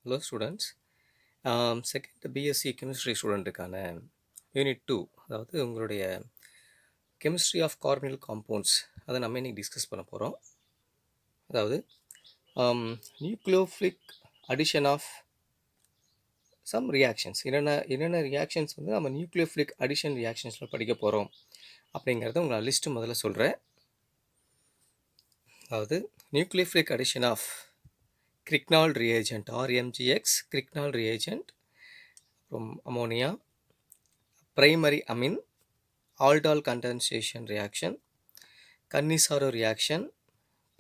Hello students. Second BSc chemistry ஸ்டூடெண்ட்டுக்கான unit 2, அதாவது உங்களுடைய கெமிஸ்ட்ரி ஆஃப் கார்பனில் காம்பவுண்ட்ஸ், அதை நம்ம இன்னைக்கு டிஸ்கஸ் பண்ண போகிறோம். அதாவது nucleophilic addition of some reactions, என்னென்ன ரியாக்ஷன்ஸ் வந்து நம்ம நியூக்ளியோஃபிலிக் அடிஷன் ரியாக்ஷன்ஸில் படிக்க போகிறோம் அப்படிங்கிறத உங்களை லிஸ்ட்டு முதல்ல சொல்கிறேன். அதாவது nucleophilic addition of Grignard reagent or MgX, Grignard reagent from ammonia, primary amine, aldol condensation reaction, Cannizzaro reaction,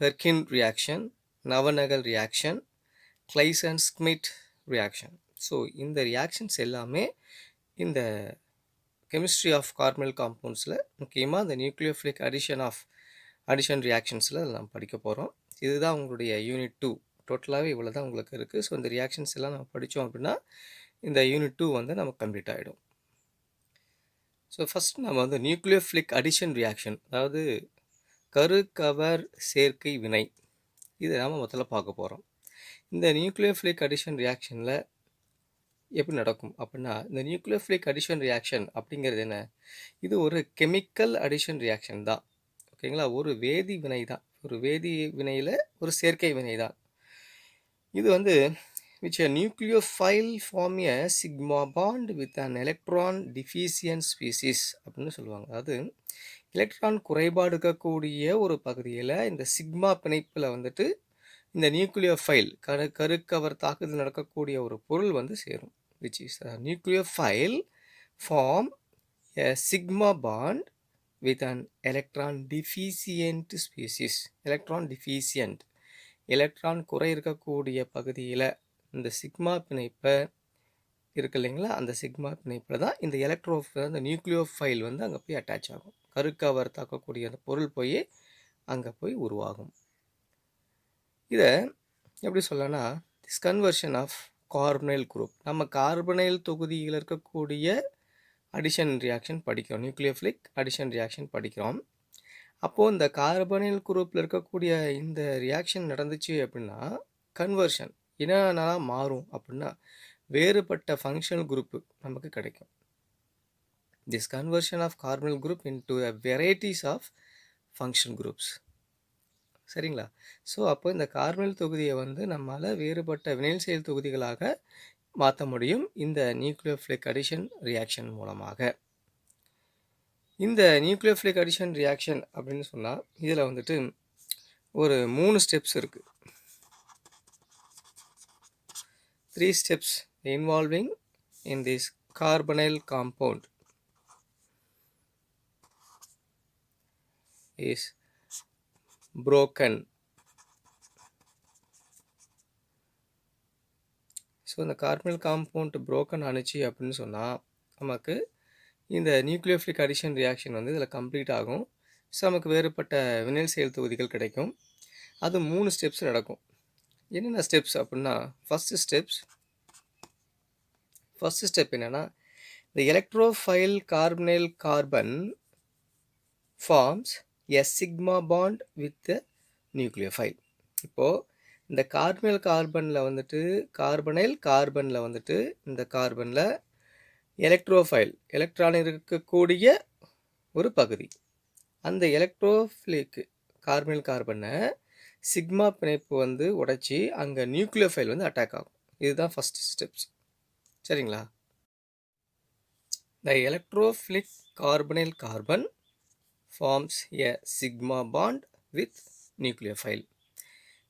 Perkin reaction, Navier reaction, Claisen-Schmidt reaction. So இந்த ரியாக்ஷன்ஸ் எல்லாமே இந்த கெமிஸ்ட்ரி ஆஃப் கார்பனல் காம்பவுண்ட்ஸில் முக்கியமாக இந்த நியூக்ளியோஃபிலிக் அடிஷன் ரியாக்ஷன்ஸில் நம்ம படிக்க போகிறோம். இதுதான் உங்களுடைய யூனிட் 2. டோட்டலாகவே இவ்வளோ தான் உங்களுக்கு இருக்குது. ஸோ இந்த ரியாக்ஷன்ஸ் எல்லாம் நம்ம படித்தோம் அப்படின்னா இந்த யூனிட் 2 வந்து நம்ம கம்ப்ளீட் ஆகிடும். ஸோ ஃபஸ்ட் நம்ம வந்து நியூக்ளியோஃபிலிக் அடிஷன் ரியாக்ஷன், அதாவது கருக்கவர் சேர்க்கை வினை, இதை நாம் முதல்ல பார்க்க போகிறோம். இந்த நியூக்ளியோஃபிலிக் அடிஷன் ரியாக்ஷனில் எப்படி நடக்கும் அப்படின்னா, இந்த நியூக்ளியோஃபிலிக் அடிஷன் ரியாக்ஷன் அப்படிங்கிறது என்ன? இது ஒரு கெமிக்கல் அடிஷன் ரியாக்ஷன் தான். ஓகேங்களா? ஒரு வேதி வினை தான். ஒரு வேதி வினையில் ஒரு சேர்க்கை வினை தான். இது வந்து which a nucleophile form a sigma bond with an electron deficient species அப்படின்னு சொல்லுவாங்க. அதாவது எலக்ட்ரான் குறைபாடு இருக்கக்கூடிய ஒரு பகுதியில் இந்த சிக்மா பிணைப்பில் வந்துட்டு இந்த நியூக்ளியோஃபைல் கருக்கவர் தாக்குதல் நடக்கக்கூடிய ஒரு பொருள் வந்து சேரும். which is a nucleophile form a sigma bond with an electron deficient species. electron deficient, electron குறை இருக்கக்கூடிய பகுதியில் இந்த சிக்மா பிணைப்பை இருக்கு இல்லைங்களா, அந்த சிக்மா பிணைப்பில் தான் இந்த இந்த நியூக்ளியோஃபைல் வந்து அங்கே போய் அட்டாச் ஆகும். கருக்கவர் தாக்கக்கூடிய அந்த பொருள் போய் அங்கே போய் உருவாகும். இதை எப்படி சொல்லனா, this conversion of carbonyl group, நம்ம கார்பனைல் தொகுதியில் இருக்கக்கூடிய அடிஷன் ரியாக்ஷன் படிக்கிறோம், நியூக்ளியோஃபிலிக் அடிஷன் ரியாக்ஷன் படிக்கிறோம். அப்போது இந்த கார்பனைல் குரூப்பில் இருக்கக்கூடிய இந்த ரியாக்ஷன் நடந்துச்சு அப்படின்னா கன்வர்ஷன் என்னென்னலாம் மாறும் அப்படின்னா வேறுபட்ட ஃபங்க்ஷனல் குரூப்பு நமக்கு கிடைக்கும். This conversion of carbonyl group into a varieties of function groups. சரிங்களா? ஸோ அப்போ இந்த கார்பனைல் தொகுதியை வந்து நம்மளால் வேறுபட்ட வினைல் செயல் தொகுதிகளாக மாற்ற முடியும் இந்த நியூக்ளியோஃபிலிக் அடிஷன் ரியாக்ஷன் மூலமாக. இந்த நியூக்ளியோஃபிலிக் அடிஷன் ரியாக்ஷன் அப்படின்னு சொன்னால் இதில் வந்துட்டு ஒரு 3 ஸ்டெப்ஸ் இருக்குது. 3 steps involving in this carbonyl compound is broken. So இந்த கார்பனைல் காம்பவுண்ட் broken ஆனிச்சு அப்படின்னு சொன்னால் நமக்கு இந்த நியூக்ளியோஃபிலிக் அடிஷன் ரியாக்ஷன் வந்து இதில் கம்ப்ளீட் ஆகும். ஸோ நமக்கு வேறுபட்ட வினைல் செயல் தொகுதிகள் கிடைக்கும். அது 3 ஸ்டெப்ஸ் நடக்கும். என்னென்ன ஸ்டெப்ஸ் அப்படின்னா, ஃபஸ்ட்டு ஸ்டெப் என்னென்னா, இந்த electrophile carbonyl carbon forms a sigma bond with nucleophile. இப்போது இந்த கார்பனைல் கார்பனில் வந்துட்டு இந்த கார்பனில் எலக்ட்ரான் இருக்கக்கூடிய ஒரு பகுதி, அந்த எலக்ட்ரோஃபிலிக் கார்பனைல் கார்பனை சிக்மா பிணைப்பு வந்து உடைச்சி அங்கே நியூக்ளியோஃபைல் வந்து அட்டாக் ஆகும். இதுதான் ஃபஸ்ட் ஸ்டெப்ஸ். சரிங்களா? The electrophilic carbonyl carbon forms a sigma bond with nucleophile.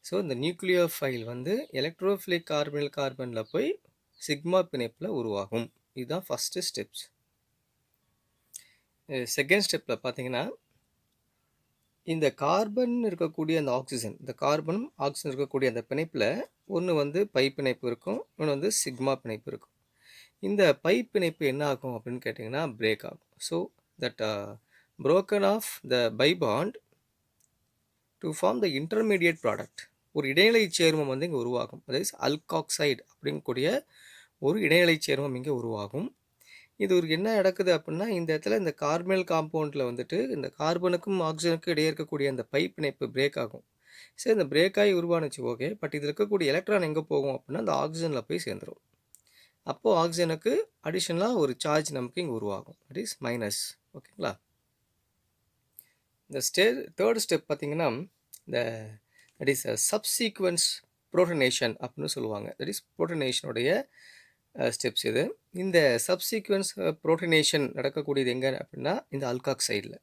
So இந்த நியூக்ளியோஃபைல் வந்து எலக்ட்ரோஃபிலிக் கார்பனைல் கார்பனில் போய் சிக்மா பிணைப்பில் உருவாகும். இதுதான் ஃபஸ்ட்டு ஸ்டெப்ஸ். செகண்ட் ஸ்டெப்பில் பார்த்தீங்கன்னா, இந்த கார்பன் இருக்கக்கூடிய அந்த ஆக்சிஜன், இந்த கார்பனும் ஆக்சிஜன் இருக்கக்கூடிய அந்த பிணைப்பில் ஒன்று வந்து பை பிணைப்பு இருக்கும், இன்னொன்று வந்து சிக்மா பிணைப்பு இருக்கும். இந்த பை பிணைப்பு என்ன ஆகும் அப்படின்னு கேட்டிங்கன்னா பிரேக் ஆகும். So that broken of the pi bond to form the intermediate product, ஒரு இடைநிலை சேர்மம் வந்து இங்கே உருவாகும். அதாவது அல்காக்சைடு அப்படிங்கக்கூடிய ஒரு இடைநிலை சேர்மம் இங்கே உருவாகும். இது ஒரு என்ன நடக்குது அப்படின்னா, இந்த இடத்துல இந்த கார்பனைல் காம்பவுண்டில் வந்துட்டு இந்த கார்பனுக்கும் ஆக்சிஜனுக்கும் இடையே இருக்கக்கூடிய அந்த பை பிணைப்பு பிரேக் ஆகும். சரி இந்த பிரேக் ஆகி உருவானுச்சு ஓகே. பட் இதில் இருக்கக்கூடிய எலக்ட்ரான் எங்கே போகும் அப்படின்னா அந்த ஆக்சிஜனில் போய் சேர்ந்துடும். அப்போது ஆக்சிஜனுக்கு அடிஷ்னலாக ஒரு சார்ஜ் நமக்கு இங்கே உருவாகும். That is minus. ஓகேங்களா? இந்த தேர்ட் ஸ்டெப் பார்த்தீங்கன்னா இந்த தட் இஸ் சப்சீக்வன்ஸ் புரோட்டனேஷன் அப்படின்னு சொல்லுவாங்க. தட் இஸ் புரோட்டனேஷனுடைய ஸ்டெப்ஸ் இது. இந்த சப்சீக்வன்ஸ் புரோட்டனேஷன் நடக்கக்கூடியது எங்கே அப்படின்னா இந்த அல்காக்சைடில்.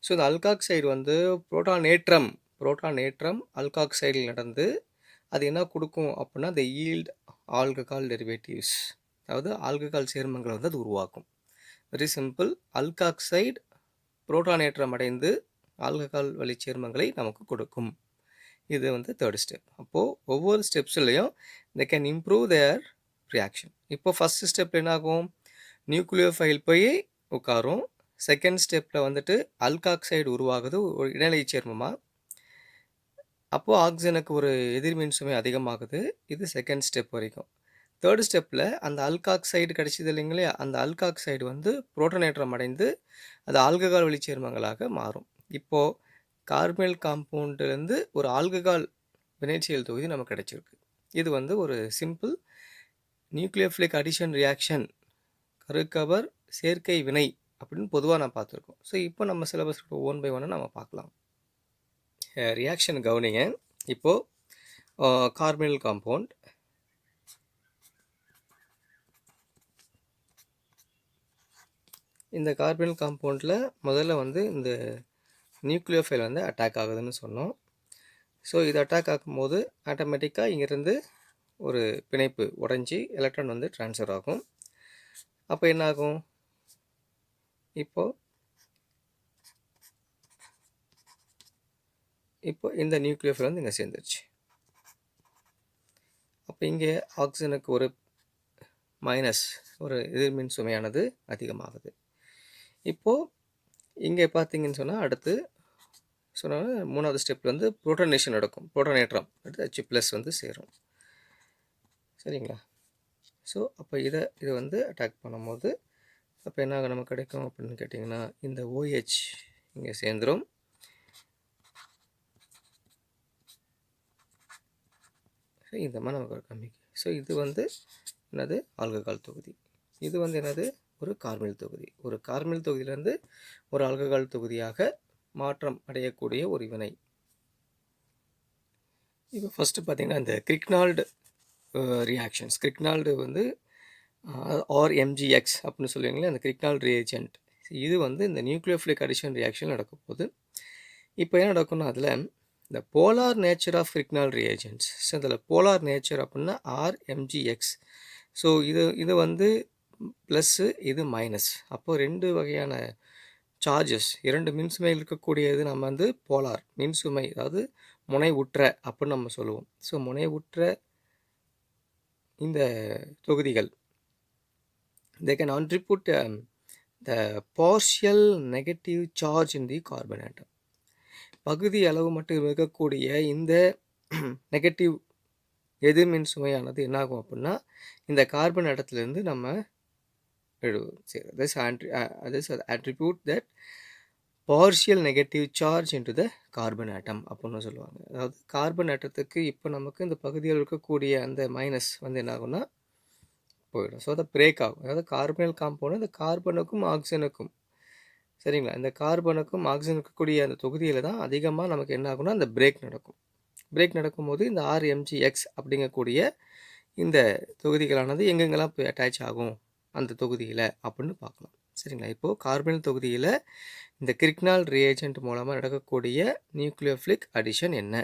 ஸோ இந்த அல்காக்சைடு வந்து புரோட்டானேற்றம் அல்காக்சைடில் நடந்து அது என்ன கொடுக்கும் அப்படின்னா the yield ஆல்கஹால் டெரிவேட்டிவ்ஸ், அதாவது ஆல்கஹால் சேர்மங்களை வந்து அது உருவாக்கும். Very simple. அல்காக்சைடு புரோட்டானேற்றம் அடைந்து ஆல்கஹால் வழி சேர்மங்களை நமக்கு கொடுக்கும். இது வந்து தேர்ட் ஸ்டெப். அப்போது ஒவ்வொரு ஸ்டெப்ஸ்லையும் they can improve their reaction. இப்போ ஃபஸ்ட் ஸ்டெப்பில் என்ன ஆகும்? நியூக்ளியோஃபைல் போய் உட்காரும். செகண்ட் ஸ்டெப்பில் வந்துட்டு அல்காக்சைடு உருவாகுது ஒரு இடைநிலை சேர்மமாக. அப்போது ஆக்சிஜனுக்கு ஒரு எதிர்மின் சுமை அதிகமாகுது. இது செகண்ட் ஸ்டெப் வரைக்கும். தேர்ட் ஸ்டெப்பில் அந்த அல்காக்சைடு கிடைச்சது இல்லைங்களே, அந்த அல்காக்சைடு வந்து புரோட்டனேற்றம் அடைந்து அது ஆல்கஹால் வழி சேர்மங்களாக மாறும். இப்போது கார்பனைல் காம்பவுண்ட்லேருந்து ஒரு ஆல்கஹால் வினைச்செயல் தொகுதி நமக்கு கிடைச்சிருக்கு. இது வந்து ஒரு சிம்பிள் நியூக்ளியோஃபிலிக் அடிஷன் ரியாக்ஷன், கருக்கவர் சேர்க்கை வினை அப்படின்னு பொதுவாக நான் பார்த்துருக்கோம். ஸோ இப்போ நம்ம சிலபஸ் ஒன் பை ஒன்னாக நம்ம பார்க்கலாம். ரியாக்ஷன் கவனிங்க. இப்போது கார்பனைல் காம்பவுண்ட், இந்த கார்பனைல் காம்பவுண்டில் முதல்ல வந்து இந்த நியூக்ளியோஃபைல் வந்து அட்டாக் ஆகுதுன்னு சொன்னோம். ஸோ இது அட்டாக் ஆகும்போது ஆட்டோமேட்டிக்காக இங்கேருந்து ஒரு பிணைப்பு உடஞ்சி எலக்ட்ரான் வந்து ட்ரான்ஸ்ஃபர் ஆகும். அப்போ என்ன ஆகும்? இப்போ இந்த நியூக்ளியோஃபைல் வந்து இங்கே சேர்ந்துருச்சு. அப்போ இங்கே ஆக்சிஜனுக்கு ஒரு மைனஸ், ஒரு எதிர்மின் சுமையானது அதிகமாகுது. இப்போது இங்கே பார்த்தீங்கன்னு சொன்னால் அடுத்து சொன்னால் மூணாவது ஸ்டெப்பில் வந்து புரோட்டனேஷன் நடக்கும். புரோட்டனேற்றம் அடுத்து H+ வந்து சேரும். சரிங்களா? ஸோ அப்போ இதை வந்து அட்டாக் பண்ணும்போது அப்போ என்ன நமக்கு கிடைக்கும் அப்படின்னு கேட்டிங்கன்னா இந்த OH இங்கே சேர்ந்துடும். இந்த மாதிரி நமக்கு காமிக்கும். ஸோ இது வந்து என்னது? ஆல்கஹால் தொகுதி. இது வந்து என்னது? ஒரு கார்பனைல் தொகுதி. ஒரு கார்பனைல் தொகுதியிலேருந்து ஒரு ஆல்கஹால் தொகுதியாக மாற்றம் அடையக்கூடிய ஒரு வினை. இப்போ ஃபஸ்ட்டு பார்த்தீங்கன்னா இந்த கிரிக்னால்டு ரியாக்ஷன்ஸ், கிரிக்னால்டு வந்து RMGX அப்படின்னு சொல்லுவீங்களே, அந்த கிரிக்னால்டு ரியேஜென்ட். இது வந்து இந்த நியூக்ளியோஃபிலிக் அடிஷன் ரியாக்ஷன் நடக்க போகுது. இப்போ என்ன நடக்கும்னா அதில் இந்த polar nature of Grignard reagents. So இதில் போலார் நேச்சர் அப்படின்னா RMGX. ஸோ இது வந்து ப்ளஸ்ஸு, இது மைனஸ். அப்போது ரெண்டு வகையான சார்ஜஸ், இரண்டு மின்சுமைகள் இருக்கக்கூடியது நம்ம வந்து போலார் மின்சுமை, அதாவது முனைவுற்ற அப்படின்னு நம்ம சொல்லுவோம். ஸோ முனைவுற்ற இந்த தொகுதிகள் they can attribute the partial negative charge in the carbon atom. பகுதி அளவு மட்டும் இருக்கக்கூடிய இந்த நெகட்டிவ் எதிர்மின் சுமையானது என்னாகும் அப்படின்னா இந்த கார்பன் ஆட்டத்திலேருந்து நம்ம எழுதுவோம். சரி, attribute that partial negative charge into the carbon atom அப்படின்னு சொல்லுவாங்க. அதாவது கார்பன் ஆட்டத்துக்கு இப்போ நமக்கு இந்த பகுதியில் இருக்கக்கூடிய அந்த மைனஸ் வந்து என்ன ஆகும்னா போயிடும். ஸோ அதை பிரேக் ஆகும். அதாவது கார்பனைல் காம்பவுண்ட் இந்த கார்பனுக்கும் ஆக்சிஜனுக்கும், சரிங்களா, இந்த கார்பனுக்கும் ஆக்சிஜனுக்கு கூடிய அந்த தொகுதியில் தான் அதிகமாக நமக்கு என்ன ஆகும்னா அந்த பிரேக் நடக்கும். பிரேக் நடக்கும்போது இந்த RMGX அப்படிங்கக்கூடிய இந்த தொகுதிகளானது எங்கெங்கெல்லாம் போய் அட்டாச் ஆகும் அந்த தொகுதியில் அப்படின்னு பார்க்கலாம். சரிங்களா? இப்போது கார்பனைல் தொகுதியில் இந்த கிரிக்னால் ரியேஜென்ட் மூலமாக நடக்கக்கூடிய நியூக்ளியோஃபிலிக் அடிஷன் என்ன?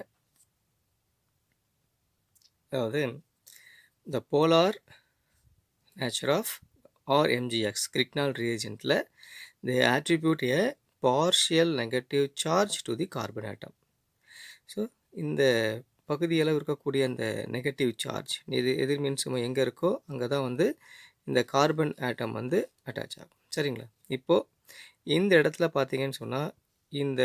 அதாவது இந்த polar nature of RMGX கிரிக்னால் reagentல they attribute a partial negative charge to the carbon atom. So இந்த பகுதியில் இருக்கக்கூடிய அந்த நெகட்டிவ் சார்ஜ், இது எதிர்மின் சுமை எங்கே இருக்கோ அங்கே தான் வந்து இந்த கார்பன் ஆட்டம் வந்து அட்டாச் ஆகும். சரிங்களா? இப்போது இந்த இடத்துல பார்த்தீங்கன்னு சொன்னால் இந்த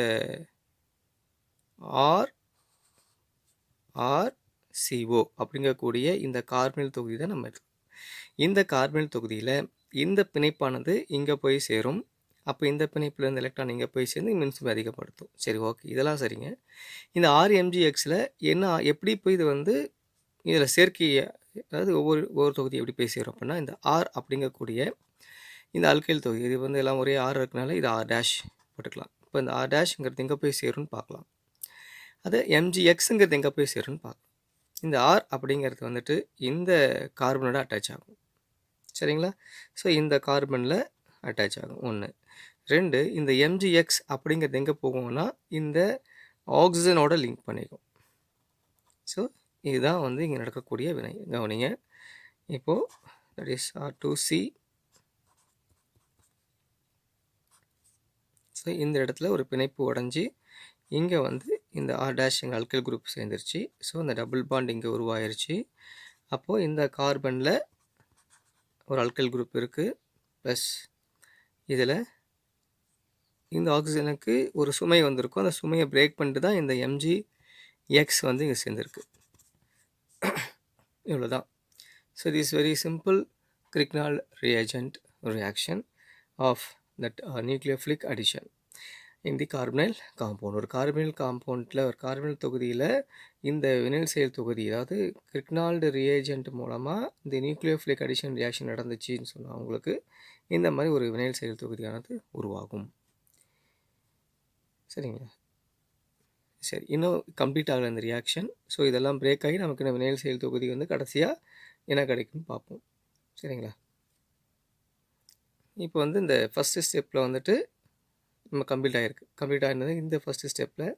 RCO அப்படிங்கக்கூடிய இந்த கார்பனைல் தொகுதி தான் நம்ம எடுத்துக்கணும். இந்த கார்பனைல் தொகுதியில் இந்த பிணைப்பானது இங்கே போய் சேரும். அப்போ இந்த பிணைப்புலேருந்து எலக்ட்ரான் இங்கே போய் சேர்ந்து மின்சுமை அதிகப்படுத்தும். சரி, ஓகே, இதெல்லாம் சரிங்க. இந்த RMGXல என்ன எப்படி போய் இது வந்து இதில் சேர்க்கை, அதாவது ஒவ்வொரு தொகுதி எப்படி போய் சேரும் அப்படின்னா, இந்த R அப்படிங்கக்கூடிய இந்த அல்கைல் தொகுதி, இது வந்து எல்லாம் ஒரே R இருக்கனால இது R' போட்டுக்கலாம். இப்போ இந்த R' எங்கே போய் சேரும்னு பார்க்கலாம். அது MGXங்கிறது எங்கே போய் சேரும்னு பார்க்கலாம். இந்த R அப்படிங்கிறது வந்துட்டு இந்த கார்பனோட அட்டாச் ஆகும். சரிங்களா? ஸோ இந்த கார்பனில் அட்டாச் ஆகும் 1. 2, இந்த MGX அப்படிங்கிறது எங்கே போகும்னா இந்த ஆக்சிஜனோட லிங்க் பண்ணிக்கும். ஸோ இதுதான் வந்து இங்கே நடக்கக்கூடிய வினை. கவனிங்க. இப்போது தட் இஸ் R2C. ஸோ இந்த இடத்துல ஒரு பிணைப்பு உடஞ்சி இங்கே வந்து இந்த R' இங்கே அல்கைல் குரூப் சேர்ந்துருச்சு. ஸோ இந்த டபுள் பாண்ட் இங்கே உருவாயிருச்சு. அப்போது இந்த கார்பனில் ஒரு அல்கைல் குரூப் இருக்குது. ப்ளஸ் இதில் இந்த ஆக்சிஜனுக்கு ஒரு சுமை வந்திருக்கும். அந்த சுமையை பிரேக் பண்ணிட்டு தான் இந்த MgX வந்து இங்கே சேர்ந்துருக்கு. இவ்வளோதான். So this very simple Grignard reagent reaction of that nucleophilic addition in the carbonyl compound. ஒரு கார்பனில் காம்பவுண்டில், ஒரு கார்பனில் தொகுதியில் இந்த வினைல் செயல் தொகுதி, அதாவது Grignard reagent மூலமாக இந்த நியூக்ளியோஃபிலிக் அடிஷன் ரியாக்ஷன் நடந்துச்சுன்னு சொன்னால் உங்களுக்கு இந்த மாதிரி ஒரு வினைல் செயல் தொகுதியானது உருவாகும். சரிங்களா? சரி, இன்னும் கம்ப்ளீட் ஆகலை இந்த ரியாக்ஷன். ஸோ இதெல்லாம் பிரேக் ஆகி நமக்கு இந்த வினைல் செயல் தொகுதி வந்து கடைசியாக என்ன கிடைக்குன்னு பார்ப்போம். சரிங்களா? இப்போ வந்து இந்த ஃபஸ்ட்டு ஸ்டெப்பில் வந்துட்டு நம்ம கம்ப்ளீட் ஆகிருந்தது இந்த ஃபஸ்ட்டு ஸ்டெப்பில்.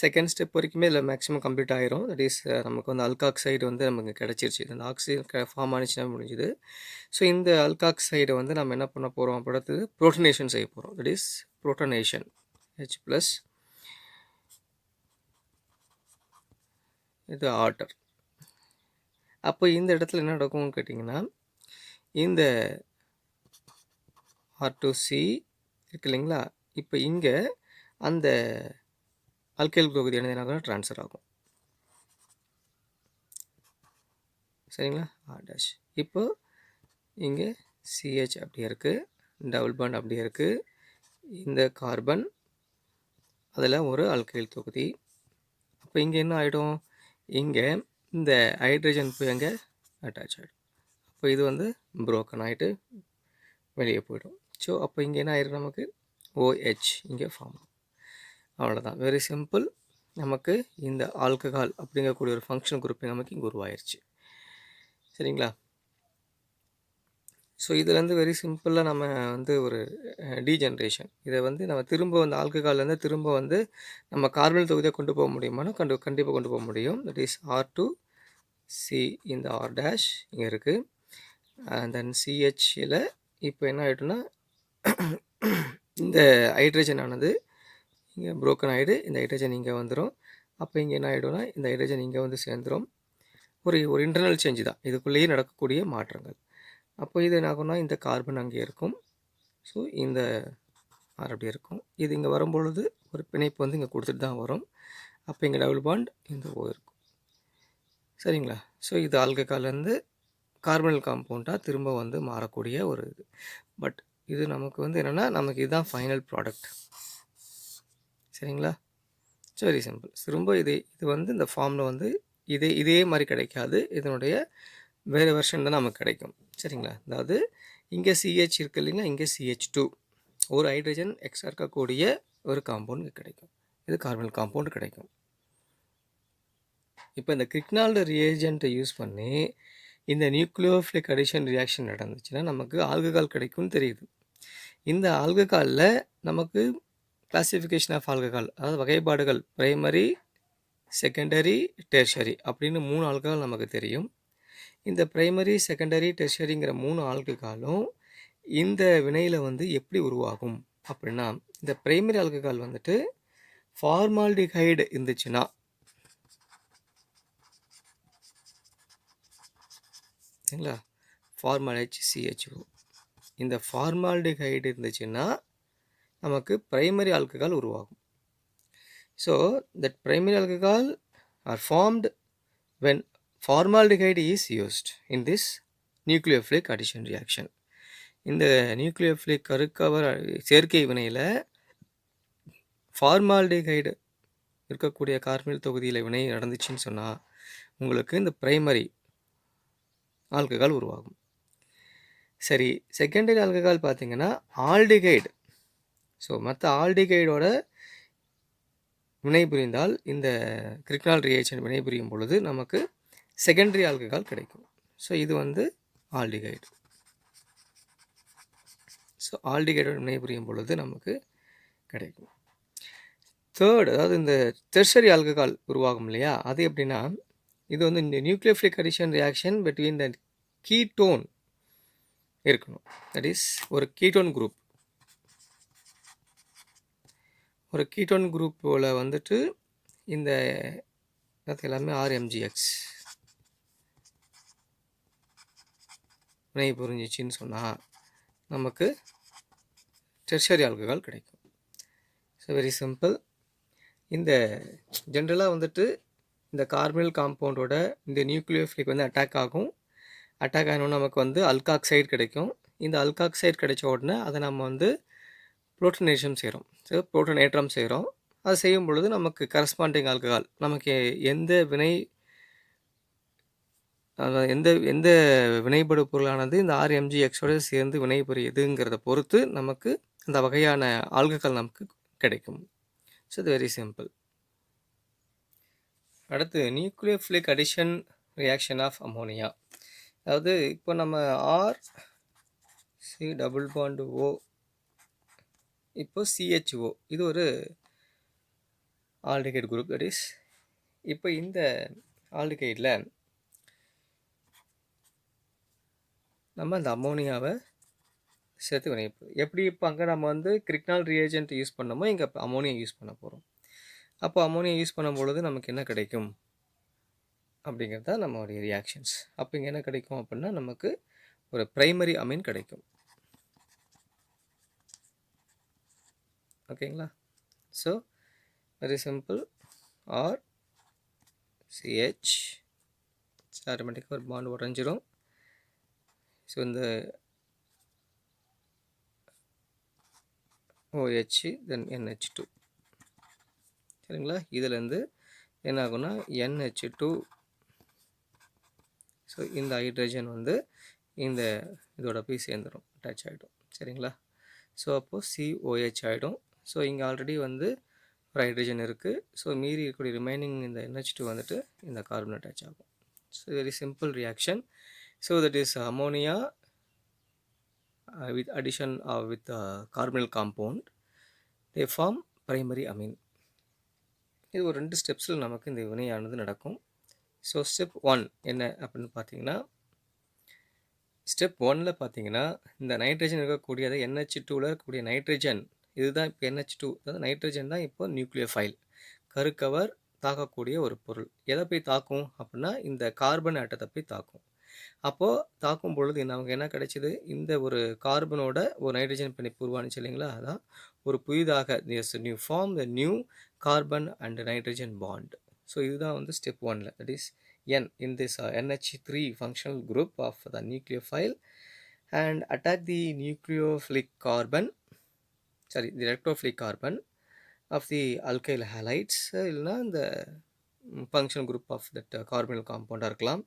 செகண்ட் ஸ்டெப் வரைக்குமே இதில் மேக்ஸிமம் கம்ப்ளீட் ஆகிரும். தட் இஸ் நமக்கு வந்து அல்காக்சைடு வந்து நமக்கு கிடச்சிருச்சு. இந்த ஆக்சிஜன் ஃபார்ம் ஆனிச்சுன்னா முடிஞ்சுது. ஸோ இந்த அல்காக்சைடை வந்து நம்ம என்ன பண்ண போகிறோம் அப்படின்றது புரோட்டனேஷன் செய்ய போகிறோம். தட் இஸ் புரோட்டனேஷன் H+, இது ஆர்டர். அப்போ இந்த இடத்துல என்ன நடக்கும்னு கேட்டிங்கன்னா, இந்த R2C இருக்கு இல்லைங்களா, இப்போ இங்கே அந்த அல்கைல் தொகுதி என்ன ட்ரான்ஸ்ஃபர் ஆகும். சரிங்களா? R'. இப்போ இங்கே CH அப்படியே இருக்குது, டபுள் பாண்ட் அப்படியே இருக்குது, இந்த கார்பன் அதில் ஒரு அல்கைல் தொகுதி. அப்போ இங்கே என்ன ஆகிடும், இங்கே இந்த ஹைட்ரஜன் போய் அங்கே அட்டாச் ஆகிடும். அப்போ இது வந்து புரோக்கன் ஆகிட்டு வெளியே போய்டும். ஸோ அப்போ இங்கே என்ன ஆயிடும், நமக்கு OH இங்கே ஃபார்ம் ஆகும். அவ்வளோதான், வெரி சிம்பிள். நமக்கு இந்த ஆல்கஹால் அப்படிங்கக்கூடிய ஒரு ஃபங்க்ஷனல் குரூப் நமக்கு இங்கே உருவாயிருச்சு. சரிங்களா? ஸோ இதுலேருந்து வெரி சிம்பிளாக நம்ம வந்து ஒரு டீஜென்ரேஷன், இதை வந்து நம்ம திரும்ப வந்து ஆல்கஹால்லேருந்து திரும்ப வந்து நம்ம கார்பன் தொகுதியை கொண்டு போக முடியுமானா கண்டிப்பாக கொண்டு போக முடியும். தட் இஸ் R2C, இந்த R' இங்கே இருக்குது. அண்ட் தென் CHயில் இப்போ என்ன ஆகிடும்னா இந்த ஹைட்ரஜன் ஆனது இங்கே புரோக்கன் ஆகிடு, இந்த ஹைட்ரஜன் இங்கே வந்துடும். அப்போ இங்கே என்ன ஆகிடும்னா இந்த ஹைட்ரஜன் இங்கே வந்து சேர்ந்துடும். ஒரு இன்டர்னல் சேஞ்ச் தான், இதுக்குள்ளேயே நடக்கக்கூடிய மாற்றங்கள். அப்போ இது என்ன ஆகும்னா இந்த கார்பன் அங்கே இருக்கும். ஸோ இந்த ஆர் அப்படி இருக்கும். இது இங்கே வரும்பொழுது ஒரு பிணைப்பு வந்து இங்கே கொடுத்துட்டு தான் வரும். அப்போ இங்கே டபுள் பாண்ட் இந்த O இருக்கும். சரிங்களா? ஸோ இது ஆல்கஹால்லேருந்து கார்பனல் காம்பவுண்டாக திரும்ப வந்து மாறக்கூடிய ஒரு இது. பட் இது நமக்கு வந்து என்னென்னா, நமக்கு இதுதான் ஃபைனல் ப்ராடக்ட். சரிங்களா? So very simple. திரும்ப இது வந்து இந்த ஃபார்மில் வந்து இதே மாதிரி கிடைக்காது, இதனுடைய வேறு வெர்ஷன் தான் நமக்கு கிடைக்கும். சரிங்களா? அதாவது இங்கே CH இருக்கு இல்லைங்களா, இங்கே CH2 ஒரு ஹைட்ரஜன் எக்ஸ்ட்ரா இருக்கக்கூடிய ஒரு காம்பவுண்ட் கிடைக்கும். இது கார்பனல் காம்பவுண்ட் கிடைக்கும். இப்போ இந்த Grignard ரியேஜென்ட்டை யூஸ் பண்ணி இந்த நியூக்ளியோஃபிலிக் அடிஷன் ரியாக்ஷன் நடந்துச்சுன்னா நமக்கு ஆல்கஹால் கிடைக்கும்னு தெரியுது. இந்த ஆல்கஹாலில் நமக்கு கிளாசிஃபிகேஷன் ஆஃப் ஆல்கஹால், அதாவது வகைப்பாடுகள், பிரைமரி, செகண்டரி, டெர்ஷரி அப்படின்னு 3 ஆல்கஹால் நமக்கு தெரியும். இந்த பிரைமரி, செகண்டரி, டெர்ஷரிங்கிற 3 ஆல்கஹாலும் இந்த வினையில் வந்து எப்படி உருவாகும் அப்படின்னா, இந்த பிரைமரி ஆல்கஹால் வந்துட்டு ஃபார்மால்டிஹைடு இருந்துச்சுன்னா, சரிங்களா, HCHO, இந்த ஃபார்மால்டிஹைடு இருந்துச்சுன்னா நமக்கு பிரைமரி ஆல்கஹால் உருவாகும். So that primary alcohol are formed when formaldehyde is used in this nucleophilic addition reaction. இந்த நியூக்ளியோஃபிலிக் கருக்கவர் சேர்க்கை வினையில் ஃபார்மால்டிகைடு இருக்கக்கூடிய கார்பனில் தொகுதியில் வினை நடந்துச்சுன்னு சொன்னால் உங்களுக்கு இந்த பிரைமரி ஆல்கஹால் உருவாகும். சரி, செகண்டரி ஆல்கஹால் பார்த்தீங்கன்னா ஆல்டிகைடு. ஸோ மற்ற ஆல்டிகைடோட வினைபுரிந்தால் இந்த கிரிக்னால் ரியாக்ஷன் வினைபுரியும் பொழுது நமக்கு செகண்டரி ஆல்கஹால் கிடைக்கும். ஸோ இது வந்து ஆல்டிகைடு. ஸோ ஆல்டிகைடோட வினைபுரியும் பொழுது நமக்கு கிடைக்கும். தேர்ட், அதாவது இந்த டெர்ஷரி ஆல்கஹால் உருவாகும் இல்லையா, அது எப்படின்னா இது வந்து இந்த nucleophilic addition reaction between the ketone இருக்கணும். தட் இஸ் ஒரு கீட்டோன் குரூப். ஒரு கீட்டோன் குரூப்பில் வந்துட்டு இந்த எல்லாமே RMGX வினை புரிஞ்சிச்சின்னு சொன்னால் நமக்கு டெர்ஷரி ஆல்கஹால் கிடைக்கும். So very simple. இந்த ஜென்ரலாக வந்துட்டு இந்த கார்பனல் காம்பவுண்டோட இந்த நியூக்ளியோஃபிலிக் வந்து அட்டாக் ஆகும். அட்டாக் ஆகணும்னு நமக்கு வந்து அல்காக்சைடு கிடைக்கும். இந்த அல்காக்சைடு கிடைச்ச உடனே அதை நம்ம வந்து புரோட்டனேஷன் செய்கிறோம். ஸோ புரோட்டனேற்றம் செய்கிறோம். அது செய்யும் பொழுது நமக்கு கரஸ்பாண்டிங் ஆல்கஹால் நமக்கு எந்த எந்த வினைபடு பொருளானது இந்த RMGXோட சேர்ந்து வினைபுரியுதுங்கிறத பொறுத்து நமக்கு அந்த வகையான ஆல்கஹால் நமக்கு கிடைக்கும். ஸோ இது வெரி சிம்பிள். அடுத்து nucleophilic addition reaction of ammonia. அதாவது இப்போ நம்ம RC+O இப்போ CHO இது ஒரு ஆல்டிகைட் குரூப். தட் இஸ் இப்போ இந்த ஆல்டிகைடில் நம்ம அந்த அமோனியாவை சேர்த்து வினைப்பு எப்படி இப்போ அங்கே நம்ம வந்து கிரிக்னால் ரியேஜென்ட் யூஸ் பண்ணமோ இங்கே அமோனியா யூஸ் பண்ண போகிறோம். அப்போ அமோனியா யூஸ் பண்ணும் பொழுது நமக்கு என்ன கிடைக்கும் அப்படிங்கிறது தான் நம்மளுடைய ரியாக்ஷன்ஸ். அப்போ இங்கே என்ன கிடைக்கும் அப்படின்னா நமக்கு ஒரு பிரைமரி அமீன் கிடைக்கும். ஓகேங்களா? So very simple. RCH ஆட்டோமேட்டிக்காக ஒரு பாண்ட் உடஞ்சிரும். ஸோ இந்த OH தென் NH2 சரிங்களா? இதிலேருந்து என்ன ஆகும்னா NH2. ஸோ இந்த ஹைட்ரஜன் வந்து இந்த இதோட போய் சேர்ந்துடும், அட்டாச் ஆகிடும். சரிங்களா? ஸோ அப்போது COH ஆகிடும். ஸோ இங்கே ஆல்ரெடி வந்து ஒரு ஹைட்ரஜன் இருக்குது. ஸோ மீறி இருக்கக்கூடிய ரிமைனிங் இந்த NH2 வந்துட்டு இந்த கார்பன் அட்டாச் ஆகும். So very simple reaction. So that is ammonia with addition with carbonyl compound they form primary amine. இது ஒரு 2 ஸ்டெப்ஸில் நமக்கு இந்த வினையானது நடக்கும். ஸோ ஸ்டெப் 1 என்ன அப்படின்னு பார்த்தீங்கன்னா, ஸ்டெப் 1ல் பார்த்தீங்கன்னா இந்த நைட்ரஜன் இருக்கக்கூடிய NH2ல் இருக்கக்கூடிய நைட்ரஜன் இதுதான் இப்போ NH2, அதாவது நைட்ரஜன் தான் இப்போ நியூக்ளியோஃபைல் கருக்கவர் தாக்கக்கூடிய ஒரு பொருள். எதை போய் தாக்கும் அப்படின்னா இந்த கார்பன் ஆட்டத்தை போய் தாக்கும். அப்போது தாக்கும் பொழுது நமக்கு என்ன கிடைச்சிது, இந்த ஒரு கார்பனோட ஒரு நைட்ரஜன் பிணைப்பு உருவானுச்சு இல்லைங்களா, அதான் ஒரு புதிதாக new form the new carbon and nitrogen bond. So இதுதான் வந்து ஸ்டெப் 1ல். That is N in this NH3 functional group of the nucleophile and attack the nucleophilic carbon, sorry the electrophilic carbon of the alkyl halides இல்லைனா இந்த functional group of that carbonyl compound இருக்கலாம்.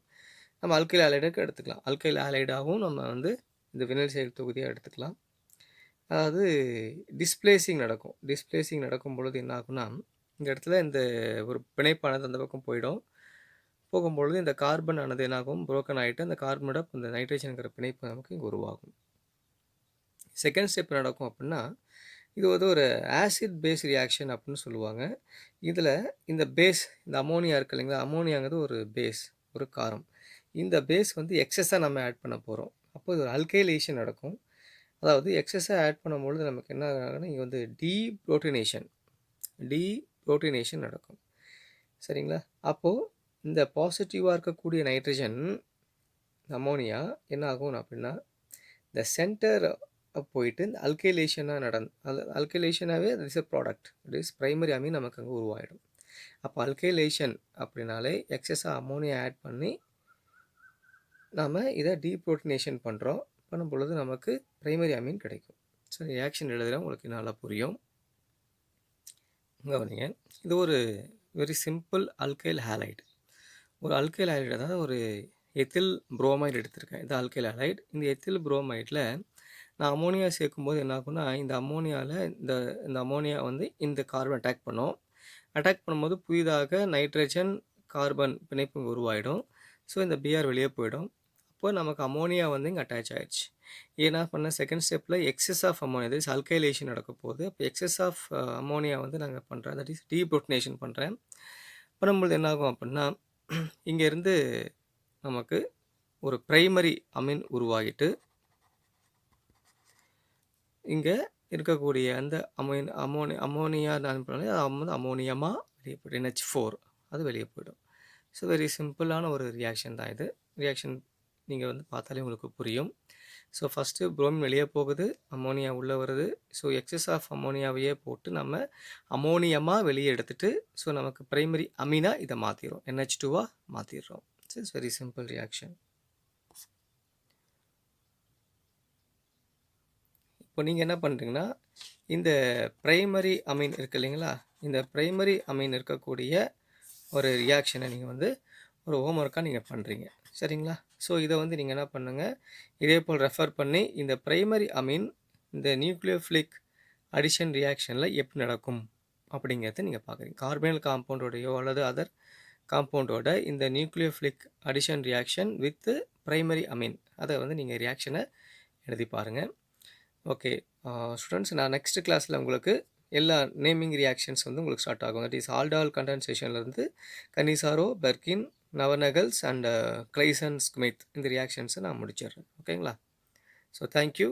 நம்ம alkyl ஹாலைடுக்கு எடுத்துக்கலாம். Alkyl ஹாலைடாகவும் நம்ம வந்து இந்த vinyl செயல் தொகுதியாக எடுத்துக்கலாம். அதாவது டிஸ்பிளேசிங் நடக்கும். டிஸ்பிளேசிங் நடக்கும் பொழுது என்ன ஆகும்னா இந்த இடத்துல இந்த ஒரு பிணைப்பானது அந்த பக்கம் போகும்பொழுது இந்த கார்பன் ஆனது என்னாகும், புரோக்கன் ஆகிட்டு அந்த கார்பனோட இந்த நைட்ரஜனுங்கிற பிணைப்பு நமக்கு இங்கே உருவாகும். செகண்ட் ஸ்டெப் நடக்கும் அப்படின்னா இது வந்து ஒரு ஆசிட் பேஸ் ரியாக்ஷன் அப்படின்னு சொல்லுவாங்க. இதில் இந்த பேஸ் இந்த அமோனியா இருக்குது இல்லைங்களா, அமோனியாங்கிறது ஒரு பேஸ், ஒரு காரம். இந்த பேஸ் வந்து எக்ஸஸாக நம்ம ஆட் பண்ண போகிறோம். அப்போ இது ஒரு அல்கைலேஷன் நடக்கும். அதாவது எக்ஸஸாக ஆட் பண்ணும்பொழுது நமக்கு என்ன ஆகுதுன்னா இங்கே வந்து டீப்ரோட்டினேஷன் நடக்கும். சரிங்களா? அப்போது இந்த பாசிட்டிவாக இருக்கக்கூடிய நைட்ரஜன் அமோனியா என்ன ஆகும் அப்படின்னா இந்த சென்டர் போயிட்டு இந்த அல்கைலேஷனாக அல்கைலேஷனாகவே அது is a product, it is primary Ameen நமக்கு அங்கே உருவாகிடும். அப்போ அல்கைலேஷன் அப்படின்னாலே எக்ஸஸாக அமோனியா ஆட் பண்ணி நாம் இதை டீப்ரோட்டினேஷன் பண்ணுறோம். பண்ணும் பொழுது நமக்கு பிரைமரி அமீன் கிடைக்கும். ஸோ ரியாக்ஷன் எழுதுகிறேன், உங்களுக்கு நல்லா புரியும். கவனிங்க, இது ஒரு வெரி சிம்பிள் அல்கைல் ஹேலைடு. ஒரு அல்கைல் ஹேலைடு, அதாவது ஒரு எத்தில் புரோமைடு எடுத்திருக்கேன். இது அல்கைல் ஹேலைடு. இந்த எத்தில் புரோமைடில் நான் அமோனியா சேர்க்கும்போது என்ன ஆகும்னா, இந்த அமோனியாவில் இந்த அமோனியா வந்து இந்த கார்பன் அட்டாக் பண்ணும். அட்டாக் பண்ணும்போது புதிதாக நைட்ரஜன் கார்பன் பிணைப்பு உருவாயிடும். ஸோ இந்த பிஆர் வெளியே போயிடும். அப்போ நமக்கு அமோனியா வந்து இங்கே அட்டாச் ஆகிடுச்சு. ஏன்னா பண்ண செகண்ட் ஸ்டெப்பில் excess of ammonia, that is alkylation நடக்க போகுது. அப்போ எக்ஸஸ் ஆஃப் அமோனியா வந்து நாங்கள் பண்ணுறேன், தட் இஸ் டீப்ரோட்டனேஷன் பண்ணுறேன். பண்ணும்போது என்ன ஆகும் அப்படின்னா, இங்கேருந்து நமக்கு ஒரு பிரைமரி அமீன் உருவாகிட்டு இங்கே இருக்கக்கூடிய அந்த அமோனியா நான் பண்ணி அது வந்து அமோனியமாக வெளியே போய்டும். NH4 அது வெளியே போயிடும். ஸோ வெரி சிம்பிளான ஒரு ரியாக்ஷன் தான் இது. ரியாக்ஷன் நீங்கள் வந்து பார்த்தாலே உங்களுக்கு புரியும். ஸோ ஃபஸ்ட்டு புரோமின் வெளியே போகுது, அமோனியா உள்ளே வருது. ஸோ எக்ஸஸ் ஆஃப் அமோனியாவையே போட்டு நம்ம அமோனியமாக வெளியே எடுத்துகிட்டு ஸோ நமக்கு பிரைமரி அமீனாக இதை மாற்றிடும், NH2வாக மாற்றிடுறோம். So it's very simple reaction. இப்போ நீங்கள் என்ன பண்ணுறீங்கன்னா, இந்த பிரைமரி அமீன் இருக்குது இல்லைங்களா, இந்த பிரைமரி அமீன் இருக்கக்கூடிய ஒரு ரியாக்ஷனை நீங்கள் வந்து ஒரு ஹோம்ஒர்க்காக நீங்கள் பண்ணுறீங்க, சரிங்களா? ஸோ இதை வந்து நீங்கள் என்ன பண்ணுங்கள், இதே போல் ரெஃபர் பண்ணி இந்த பிரைமரி அமீன் இந்த நியூக்ளியோஃபிலிக் அடிஷன் ரியாக்ஷனில் எப்படி நடக்கும் அப்படிங்கிறத நீங்கள் பார்க்குறீங்க. கார்பனல் காம்பவுண்டோடையோ அல்லது அதர் காம்பவுண்டோட இந்த nucleophilic addition reaction with primary Ameen, அதை வந்து நீங்கள் ரியாக்ஷனை எழுதி பாருங்கள். ஓகே ஸ்டூடெண்ட்ஸ், நான் நெக்ஸ்ட் கிளாஸில் உங்களுக்கு எல்லா நேமிங் ரியாக்ஷன்ஸ் வந்து உங்களுக்கு ஸ்டார்ட் ஆகும். தட் இஸ் ஆல்டால் கண்டென்சேஷன்லேருந்து Cannizzaro, Perkin, Knoevenagel and Claisen Schmidt இந்த ரியாக்ஷன்ஸை நான் முடிச்சிடுறேன். ஓகேங்களா? So thank you.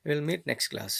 Will meet next class.